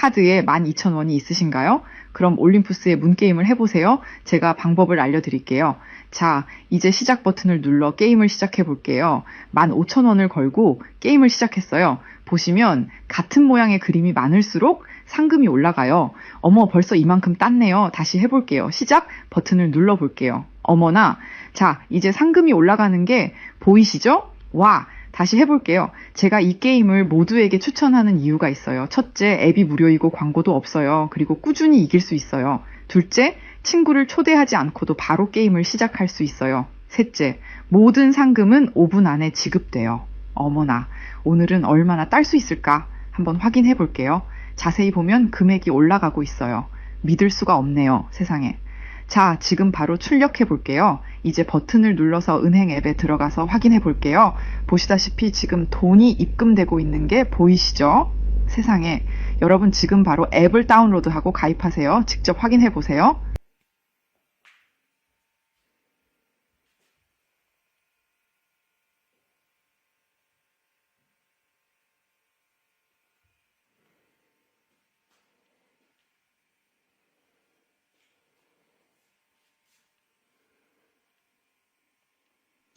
카드에 12,000원이 있으신가요? 그럼 올림푸스의 문게임을 해보세요. 제가 방법을 알려드릴게요. 자, 이제 시작 버튼을 눌러 게임을 시작해 볼게요. 15,000원을 걸고 게임을 시작했어요. 보시면 같은 모양의 그림이 많을수록 상금이 올라가요. 어머, 벌써 이만큼 땄네요. 다시 해볼게요. 시작 버튼을 눌러볼게요. 어머나, 자, 이제 상금이 올라가는 게 보이시죠? 와, 다시 해볼게요. 제가 이 게임을 모두에게 추천하는 이유가 있어요. 첫째, 앱이 무료이고 광고도 없어요. 그리고 꾸준히 이길 수 있어요. 둘째, 친구를 초대하지 않고도 바로 게임을 시작할 수 있어요. 셋째, 모든 상금은 5분 안에 지급돼요. 어머나, 오늘은 얼마나 딸 수 있을까? 한번 확인해 볼게요. 자세히 보면 금액이 올라가고 있어요. 믿을 수가 없네요, 세상에. 자, 지금 바로 출력해 볼게요. 이제 버튼을 눌러서 은행 앱에 들어가서 확인해 볼게요. 보시다시피 지금 돈이 입금되고 있는 게 보이시죠? 세상에. 여러분 지금 바로 앱을 다운로드하고 가입하세요. 직접 확인해 보세요.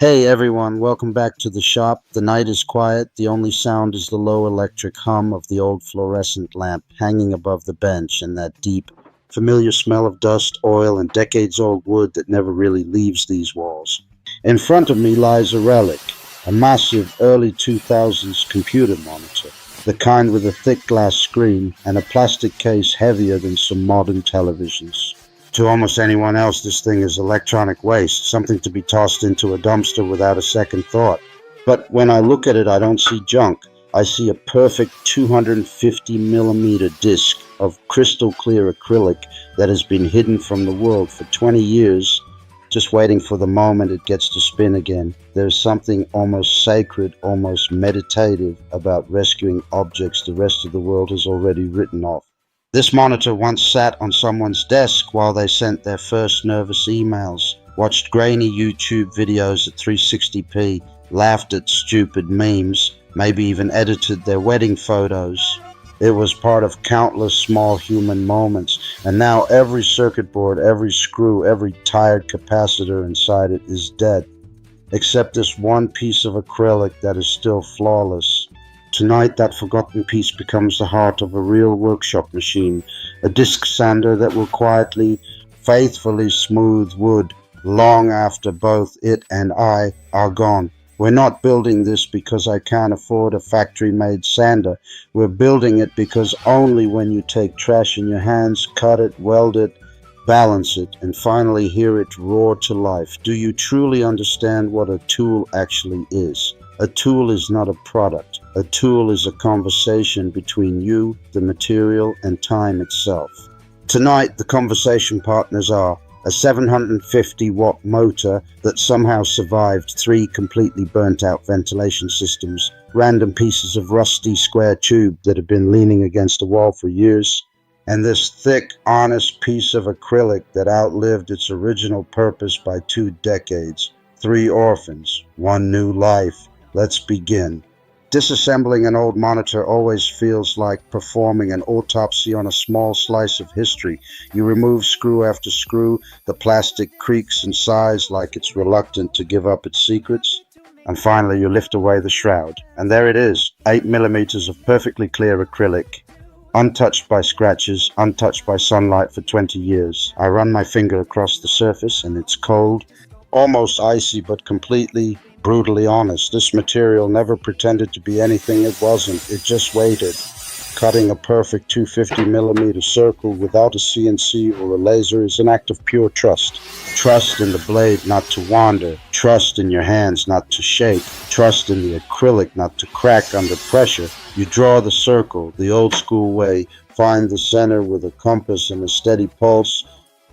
Hey everyone, welcome back to the shop. The night is quiet. The only sound is the low electric hum of the old fluorescent lamp hanging above the bench and that deep, familiar smell of dust, oil, and decades-old wood that never really leaves these walls. In front of me lies a relic, a massive early 2000s computer monitor, the kind with a thick glass screen and a plastic case heavier than some modern televisions. To almost anyone else, this thing is electronic waste, something to be tossed into a dumpster without a second thought. But when I look at it, I don't see junk. I see a perfect 250 millimeter disc of crystal clear acrylic that has been hidden from the world for 20 years, just waiting for the moment it gets to spin again. There's something almost sacred, almost meditative about rescuing objects the rest of the world has already written off. This monitor once sat on someone's desk while they sent their first nervous emails, watched grainy YouTube videos at 360p, laughed at stupid memes, maybe even edited their wedding photos. It was part of countless small human moments, and now every circuit board, every screw, every tired capacitor inside it is dead, except this one piece of acrylic that is still flawless. Tonight, that forgotten piece becomes the heart of a real workshop machine, a disc sander that will quietly, faithfully smooth wood long after both it and I are gone. We're not building this because I can't afford a factory-made sander. We're building it because only when you take trash in your hands, cut it, weld it, balance it, and finally hear it roar to life, do you truly understand what a tool actually is. A tool is not a product. A tool is a conversation between you, the material, and time itself. Tonight, the conversation partners are a 750-watt motor that somehow survived 3 completely burnt-out ventilation systems, random pieces of rusty square tube that have been leaning against a wall for years, and this thick, honest piece of acrylic that outlived its original purpose by 2 decades. 3 orphans, 1 new life. Let's begin. Disassembling an old monitor always feels like performing an autopsy on a small slice of history. You remove screw after screw, the plastic creaks and sighs like it's reluctant to give up its secrets. And finally you lift away the shroud. And there it is, 8 millimeters of perfectly clear acrylic, untouched by scratches, untouched by sunlight for 20 years. I run my finger across the surface and it's cold, almost icy, but completely brutally honest. This material never pretended to be anything it wasn't. It just waited, cutting a perfect 250 millimeter circle without a CNC or a laser is an act of pure trust. Trust in the blade not to wander, trust in your hands not to shake, trust in the acrylic not to crack under pressure. You draw the circle the old school way, find the center with a compass and a steady pulse,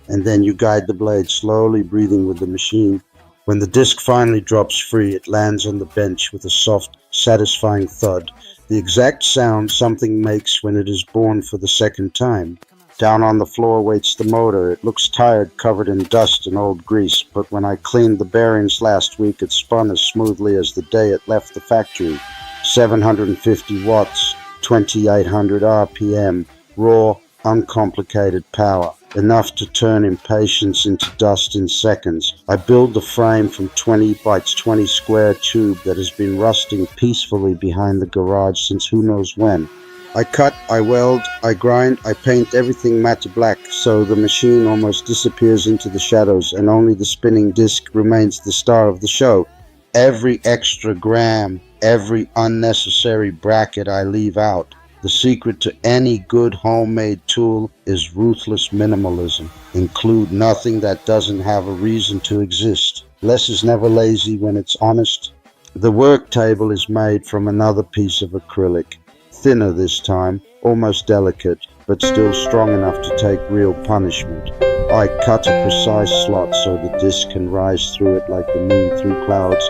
and then you guide the blade slowly, breathing with the machine. When the disc finally drops free, it lands on the bench with a soft, satisfying thud, the exact sound something makes when it is born for the second time. Down on the floor waits the motor. It looks tired, covered in dust and old grease, but when I cleaned the bearings last week, it spun as smoothly as the day it left the factory. 750 watts, 2800 RPM, raw, uncomplicated power, enough to turn impatience into dust in seconds. I build the frame from 20 by 20 square tube that has been rusting peacefully behind the garage since who knows when. I cut, I weld, I grind, I paint everything matte black so the machine almost disappears into the shadows and only the spinning disc remains the star of the show. Every extra gram, every unnecessary bracket I leave out. The secret to any good homemade tool is ruthless minimalism. Include nothing that doesn't have a reason to exist. Less is never lazy when it's honest. The work table is made from another piece of acrylic. Thinner this time, almost delicate, but still strong enough to take real punishment. I cut a precise slot so the disc can rise through it like the moon through clouds.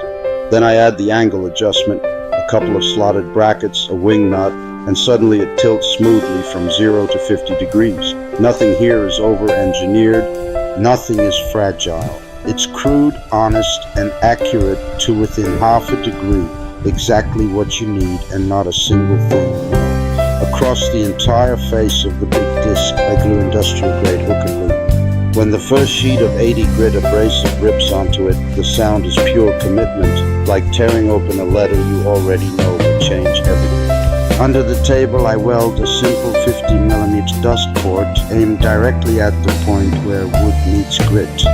Then I add the angle adjustment, a couple of slotted brackets, a wing nut, and suddenly it tilts smoothly from 0 to 50 degrees. Nothing here is over-engineered, nothing is fragile. It's crude, honest, and accurate to within half a degree. Exactly what you need and not a single thing. Across the entire face of the big disc I glue industrial grade hook and loop. When the first sheet of 80 grit abrasive rips onto it, the sound is pure commitment, like tearing open a letter you already know will change everything. Under the table I weld a simple 50mm dust port aimed directly at the point where wood meets grit.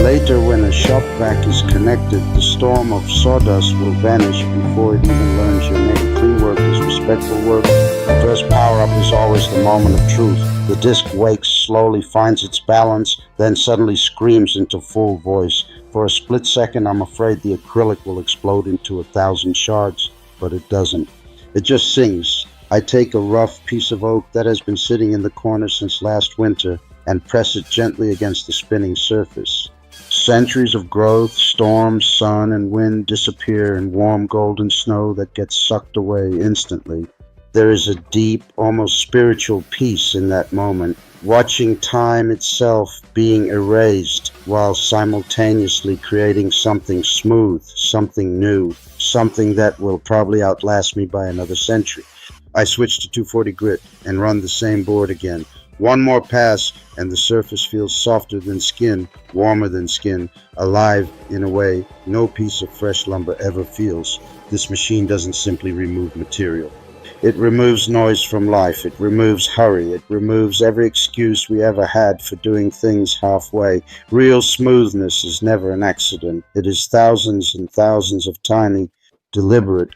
Later, when a shop vac is connected, the storm of sawdust will vanish before it even learns your name. Clean work is respectful work. The first power-up is always the moment of truth. The disc wakes, slowly finds its balance, then suddenly screams into full voice. For a split second, I'm afraid the acrylic will explode into 1,000 shards, but it doesn't. It just sings. I take a rough piece of oak that has been sitting in the corner since last winter and press it gently against the spinning surface. Centuries of growth, storms, sun, and wind disappear in warm golden snow that gets sucked away instantly. There is a deep, almost spiritual peace in that moment, watching time itself being erased while simultaneously creating something smooth, something new, something that will probably outlast me by another century. I switch to 240 grit and run the same board again. One more pass and the surface feels softer than skin, warmer than skin, alive in a way no piece of fresh lumber ever feels. This machine doesn't simply remove material. It removes noise from life. It removes hurry. It removes every excuse we ever had for doing things halfway. Real smoothness is never an accident. It is thousands and thousands of tiny, deliberate